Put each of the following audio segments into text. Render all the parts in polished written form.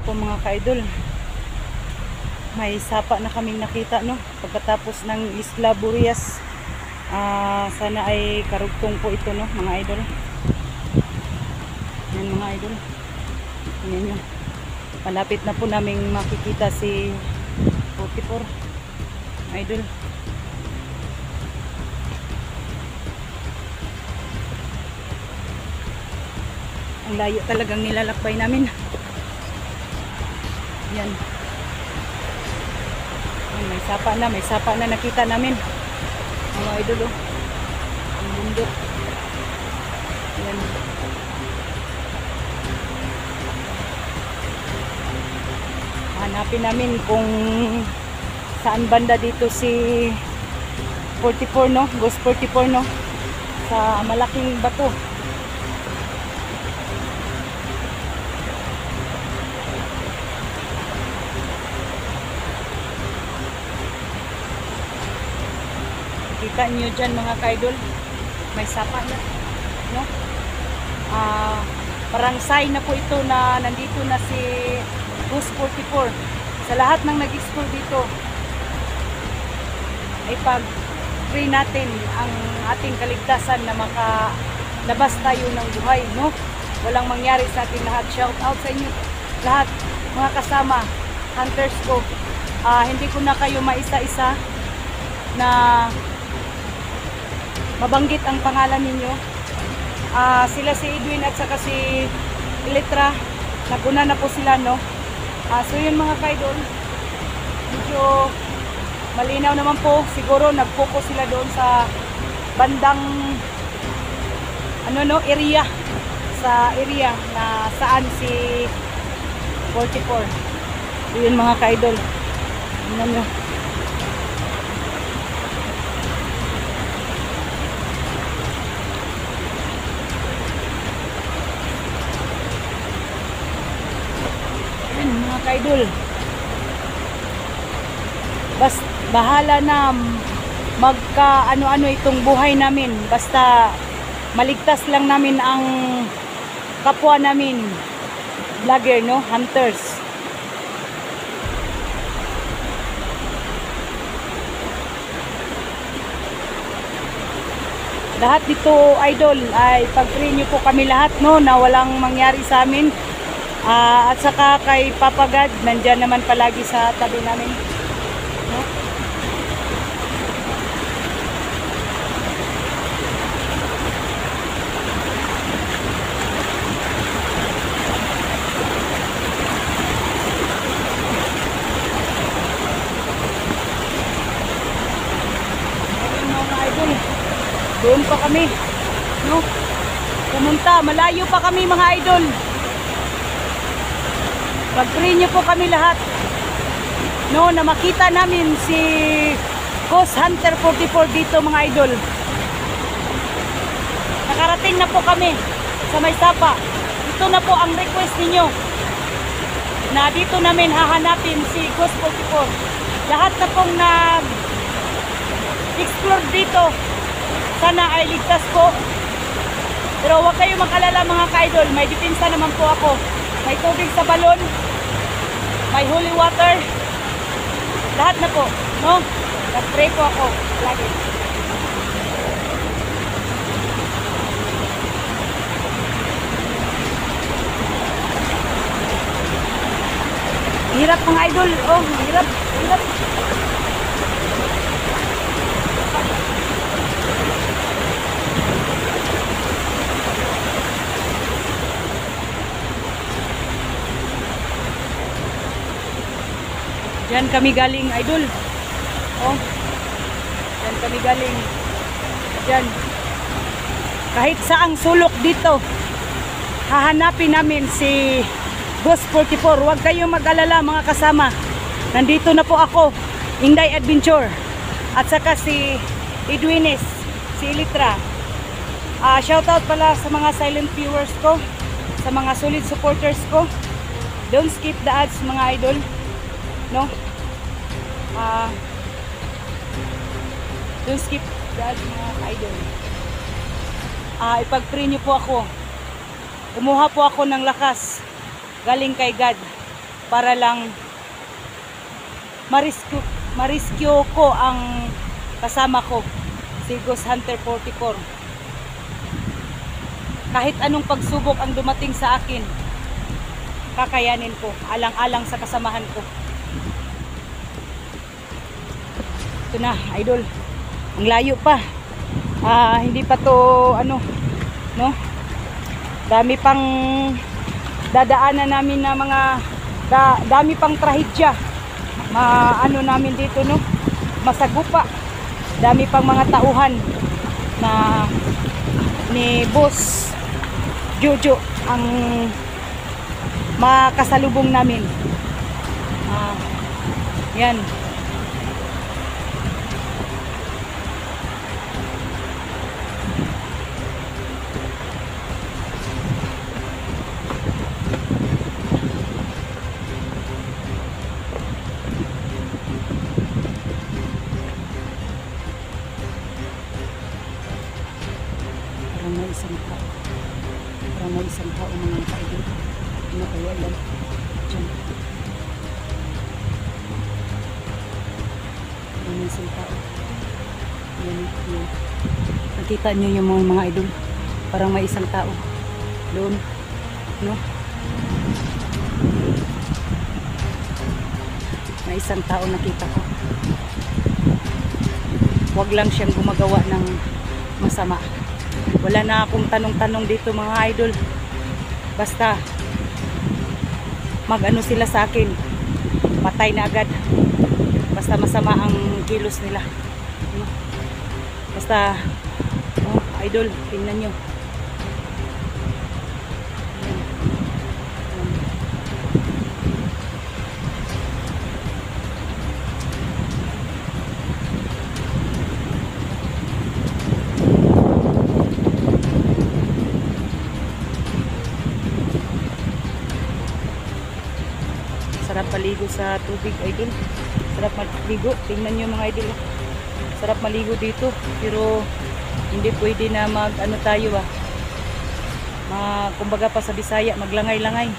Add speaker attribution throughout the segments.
Speaker 1: po mga ka-idol. May sapa na kaming nakita, no? Pagkatapos ng Isla Burias. Sana ay karugtong po ito, no, mga idol. Yan mga idol. Tingnan nyo. Malapit na po naming makikita si 44. Idol. Ang layo talagang nilalakbay namin. Yan. May sapa na nakita namin. Mga idol, oh. Ang bundok. Yan. Hanapin namin kung saan banda dito si 44, no? Ghost 44, no? Sa malaking bato. Kita nyo dyan mga ka-idol, may sapa na, no? Parang sign na po ito na nandito na si Ghost 44. Sa lahat ng nag-explore dito ay pag-pray natin ang ating kaligtasan na makalabas tayo ng buhay, no? Walang mangyari sa ating lahat. Shout out sa inyo lahat, mga kasama, hunters ko. Hindi ko na kayo maisa-isa na mabanggit ang pangalan ninyo. Sila si Edwin at saka si Elitra, naguna na po sila, no? So yun mga ka-idol, medyo malinaw naman po. Siguro nag-focus sila doon sa bandang area, sa area na saan si 44. So yun mga ka-idol, tingnan nyo. Mga ka-idol, bahala na magka ano-ano itong buhay namin, basta maligtas lang namin ang kapwa namin vlogger, no, hunters. Lahat dito idol ay pag-pray nyo po kami lahat, no, na walang mangyari sa amin. At saka kay Papa God, nandyan naman palagi sa tabi namin, no? Ayun mga idol, doon pa kami, no? Pumunta, malayo pa kami mga idol. Pag-pray niyo po kami lahat, no, na makita namin si Ghost Hunter 44 dito mga idol. Nakarating na po kami sa may sapa. Ito na po ang request ninyo, na dito namin hahanapin si Ghost 44. Lahat na pong nag-explore dito, sana ay ligtas po. Pero huwag kayo mag-alala mga ka-idol, may depensa naman po ako. May tubig sa balon, may holy water, lahat na po, no? Nag-pray po ako lagi. Hirap mga idol, oh, hirap. Diyan kami galing idol. Oh. Diyan kami galing. Diyan. Kahit saang sulok dito, hahanapin namin si Ghost 44. Huwag kayong mag-alala mga kasama. Nandito na po ako, Inday Adventure. At saka si Edwines, si Elitra. Shoutout pala sa mga silent viewers ko, sa mga solid supporters ko. Don't skip the ads mga idol, no? Don't skip the ads mga idol. Ipag-pray nyo po ako. Kumuha po ako ng lakas galing kay God para lang ma-rescue ko ang kasama ko, si Ghost Hunter 44. Kahit anong pagsubok ang dumating sa akin, kakayanin ko, alang-alang sa kasamahan ko. Ito na, idol. Ang layo pa. Hindi pa to ano, no? Dami pang dadaanan namin na mga dami pang trahedya. Ano namin dito, no? Masagupa. Dami pang mga tauhan na ni Boss Jojo ang makasalubong namin. Yan. Parang may isang tao mga kaidol. Ano kaya yan? Diyan. May isang tao. Yan. Nakita nyo yung mga idol. Parang may isang tao. Doon. No? May isang tao nakita ko. Huwag lang siyang gumagawa ng masama. Wala na akong tanong-tanong dito mga idol. Basta mag-ano sila sa akin, patay na agad. Basta masama ang kilos nila. Basta idol, tingnan nyo. Sarap maligo sa tubig, idol. Sarap maligo. Tingnan nyo mga idol. Sarap maligo dito. Pero hindi pwede na ano tayo kumbaga pa sa Bisaya, maglangay-langay.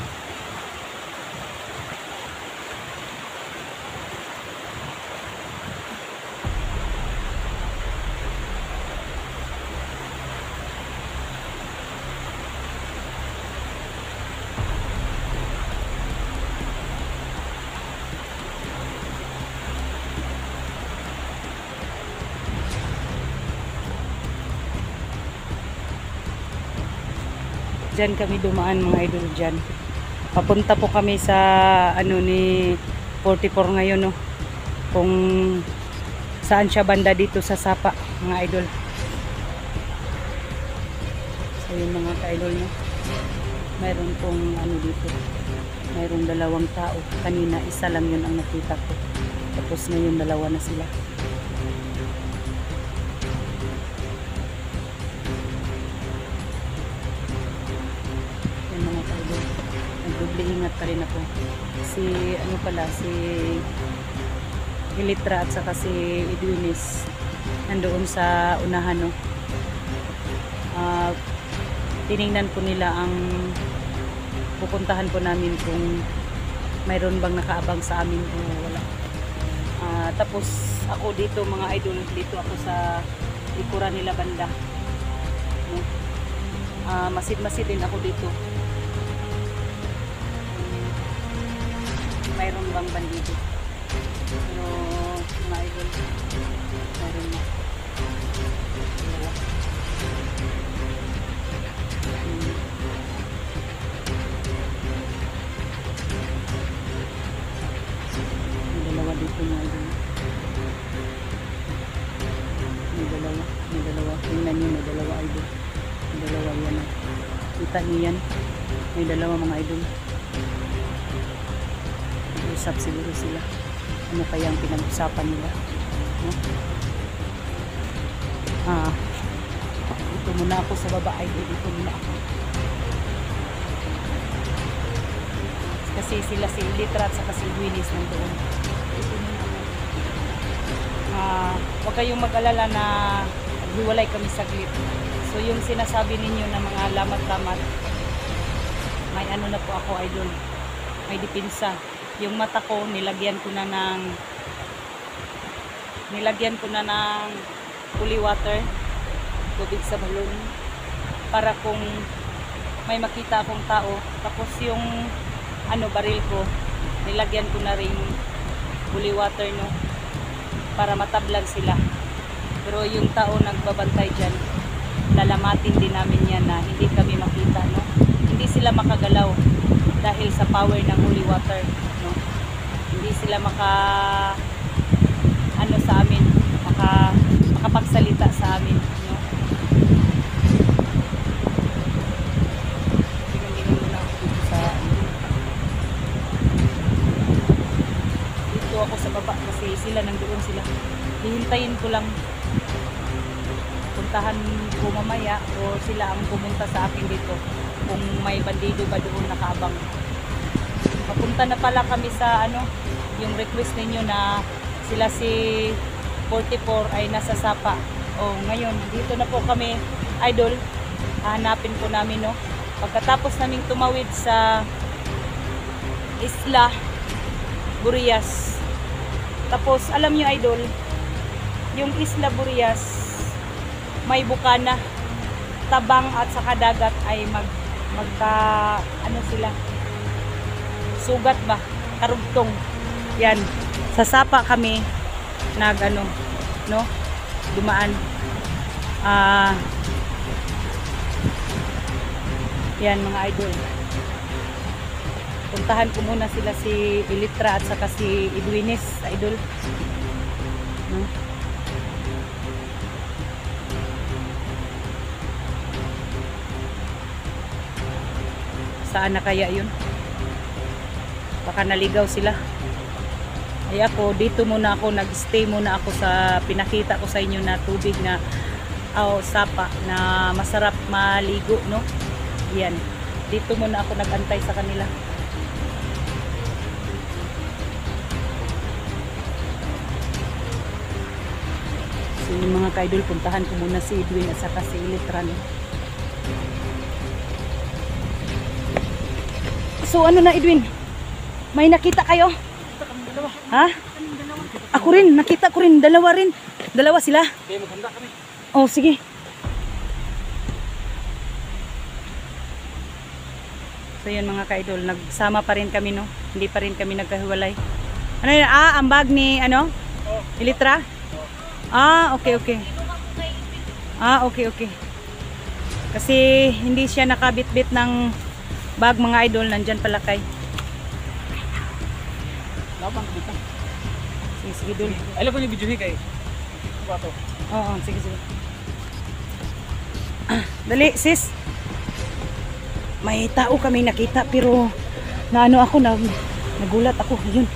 Speaker 1: Diyan kami dumaan mga idol dyan. Papunta po kami sa ano ni 44 ngayon, no. Kung saan siya banda dito sa Sapa mga idol. So yun mga ka-idol, no. Mayroon pong ano dito. Mayroong dalawang tao. Kanina isa lang yun ang nakita ko. Tapos ngayon dalawa na sila. Ingat pa rin ako. Si ano pala, si Hilitra at saka si Edwinis nandoon sa unahan, no. Tiningnan po nila ang pupuntahan po namin kung mayroon bang nakaabang sa amin o wala. Tapos ako dito mga idol, dito ako sa likuran nila banda, no. Masid-masid din ako dito. Mayroon bang bandito? Pero mga idol, mayroon na. May dalawa dito mga idol. May dalawa. Tingnan nyo, may dalawa idol. May dalawa yan. Kita nyo yan. May dalawa mga idol. Usap siguro sila. Ano kaya ang pinag-usapan nila, no? Dito muna ako sa baba. Ay, dito muna ako. Kasi sila si Litra at saka si Willis nandoon. Dito muna ako. Huwag kayong mag-alala na hiwalay kami saglit. So yung sinasabi ninyo na mga lamat-lamat, may ano na po ako idol. May depensa. yung mata ko nilagyan ko na ng holy water, tubig sa balon, para kung may makita akong tao. Tapos yung baril ko nilagyan ko na rin holy water, no, para matablan sila. Pero yung tao nagbabantay dyan, lalamatin din namin yan na hindi kami makita, no. Hindi sila makagalaw dahil sa power ng holy water, no. Hindi sila sa amin, makapagsalita sa amin, no. Tingnan muna ako dito ako sa baba kasi sila nandoon sila. Hihintayin ko lang puntahan ko mamaya o sila ang pumunta sa akin dito kung may bandido ba doon nakaabang. Papunta na pala kami sa yung request ninyo na sila si 44 ay nasa Sapa. Ngayon dito na po kami, idol. Hahanapin po namin, no. Pagkatapos naming tumawid sa Isla Burias. Tapos alam nyo, idol, yung Isla Burias may bukana, tabang at saka dagat ay sila, sugat ba, karugtong. Yan, sa Sapa kami no, dumaan. Yan mga idol, puntahan ko muna sila si Ilitra at saka si Edwines, idol, no? Saan na kaya yun? Baka naligaw sila. Ay ako, dito muna ako, nag-stay muna ako sa pinakita ko sa inyo na tubig na Sapa na masarap maligo, no? Yan. Dito muna ako nag-antay sa kanila. So yung mga kaidol, puntahan ko muna si Edwin at saka si Ilitran. So ano na, Edwin? May nakita kayo? Ha? Ako rin, nakita ko rin, dalawa rin. Dalawa sila.
Speaker 2: Okay, maghanda kami.
Speaker 1: Oh, sige. So yun mga ka-idol, nagsama pa rin kami, no? Hindi pa rin kami nagkahiwalay. Ano yun? Ang bag ni, Ilitra? Okay. Okay. Kasi hindi siya nakabit-bit ng bag, mga idol. Nandyan pala kay.
Speaker 2: Labang dito.
Speaker 1: Sige, dul.
Speaker 2: Alam ko yung video ni kay. Bato.
Speaker 1: Oo, sige. Dali, sis. May tao kami nakita pero nagulat ako. Yun.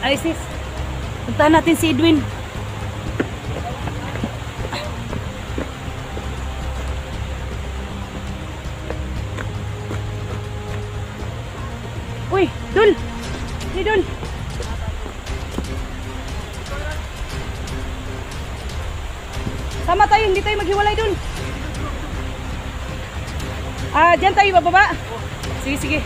Speaker 1: Ay sis, puntahan natin si Edwin. Uy, Dul! Si Dul! Sama tayo, hindi tayo maghiwalay, Dul. Diyan tayo bababa. Sige.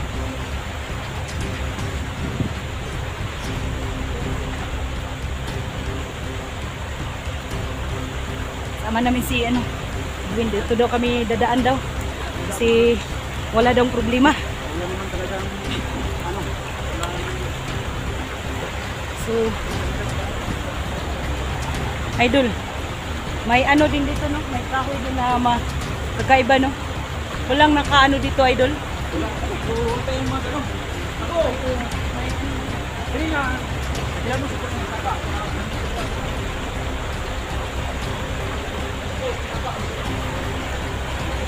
Speaker 1: Sama namin si Edwin, dito daw kami dadaan daw. Kasi wala daw problema.
Speaker 2: Wala naman talagang
Speaker 1: So, idol, may din dito, no? May kahoy din na kakaiba, no? Walang nakaano dito, idol.
Speaker 2: wala. Puro tayo mga ganun. Ako, hindi nga. Hindi mo sa pagkakata.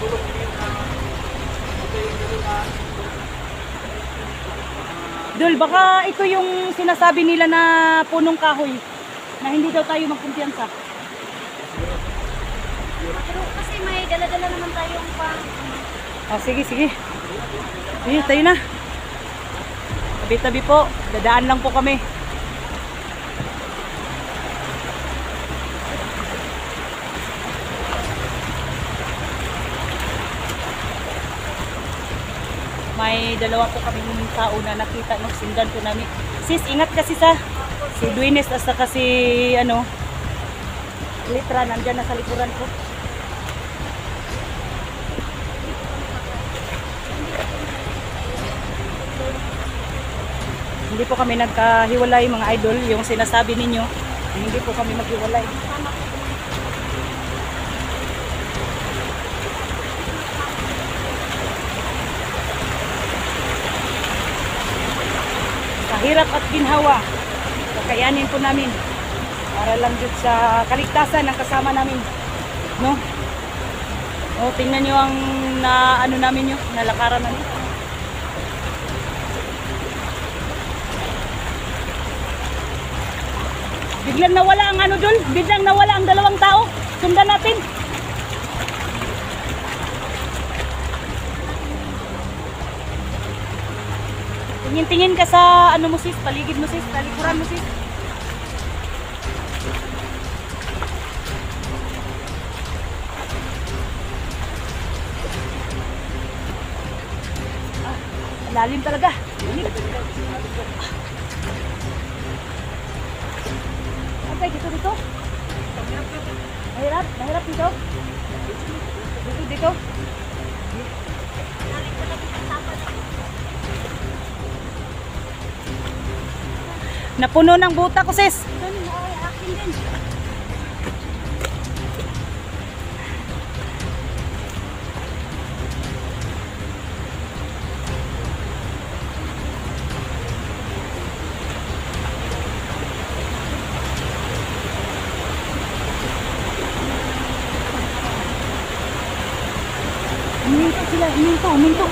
Speaker 2: Tulog din na. Okay,
Speaker 1: Dol, baka ito yung sinasabi nila na punong kahoy na hindi daw tayo magkumpiyansa.
Speaker 3: Pero kasi may dala-dala naman tayong pang...
Speaker 1: Ah, sige, sige. Sige, tayo na. Tabi-tabi po. Dadaan lang po kami. May dalawa po kami tao na nakita nung sindan po namin. Sis, ingat kasi sa si Duines at saka si ano, Litra, nandyan na sa likuran ko. Hindi po kami nagkahiwalay mga idol, yung sinasabi ninyo, hindi po kami maghiwalay. Sa hirap at ginhawa, kakayanin po namin para lang dito sa kaligtasan ng kasama namin, no? O, tingnan nyo ang na ano namin yun, nalakaran namin. Biglang nawala ang ano dun, biglang nawala ang dalawang tao. Sundan natin. Tingin-tingin ka sa ano mo sis, paligid mo sis, talikuran mo sis. Ah, lalim talaga. Okay, dito. Mahirap dito. Dito. Napuno ng buta ko sis.
Speaker 3: Akin din.
Speaker 1: Huminto sila, huminto.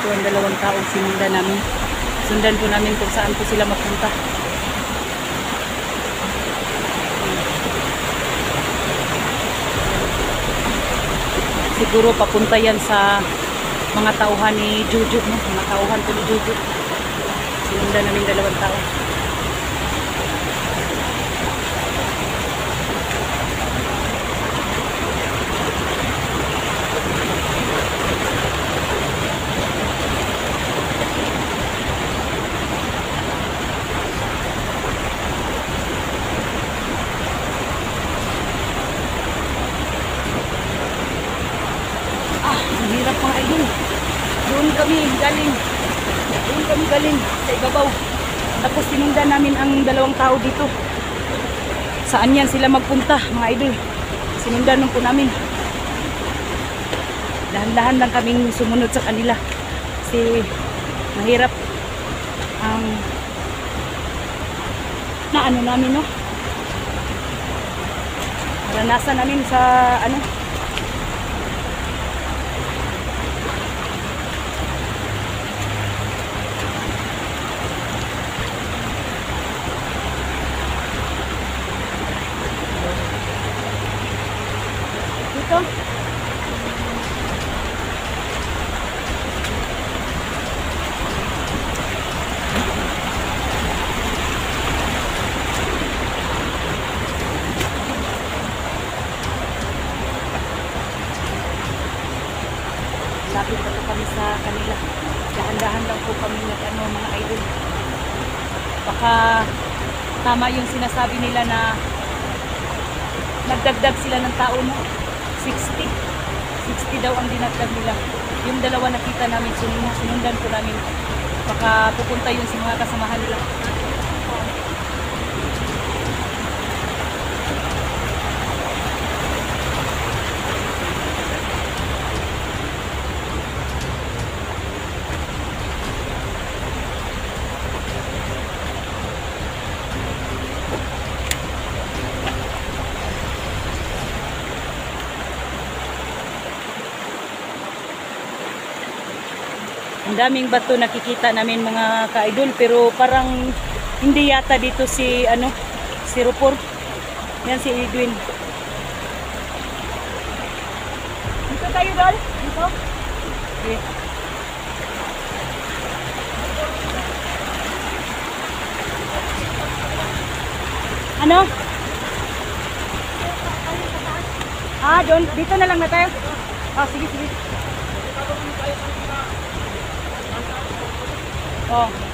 Speaker 1: Ito ang dalawang taong sinundan namin. Sundan po namin kung saan po sila mapunta. Siguro papunta yan sa mga tauhan ni Juju, no? Mga tauhan po ni Juju. Sinundan namin dalawang tao. Ang hirap mga idol. Doon kami galing sa ibabaw. Tapos sinundan namin ang dalawang tao dito. Saan yan sila magpunta mga idol? Sinundan po namin. Dahan-dahan lang kaming sumunod sa kanila. Kasi mahirap ang naano namin, no? Naranasan namin sa ano, dito. Lapit na po kami sa kanila. Dahan-dahan lang po kami nag-ano mga idol. Baka tama yung sinasabi nila na nagdagdag sila ng tao, no? 60 daw ang dinagdag nila. Yung dalawa nakita namin, sinundan po namin. Baka pupunta yun sa mga kasamahan nila. Ang daming bato nakikita namin mga ka-idol, pero parang hindi yata dito si si Rupor. Yan si Edwin. Dito tayo, Dol? Dito? Okay. Ano? Doon. Dito na lang na tayo. Sige, sige. Oh.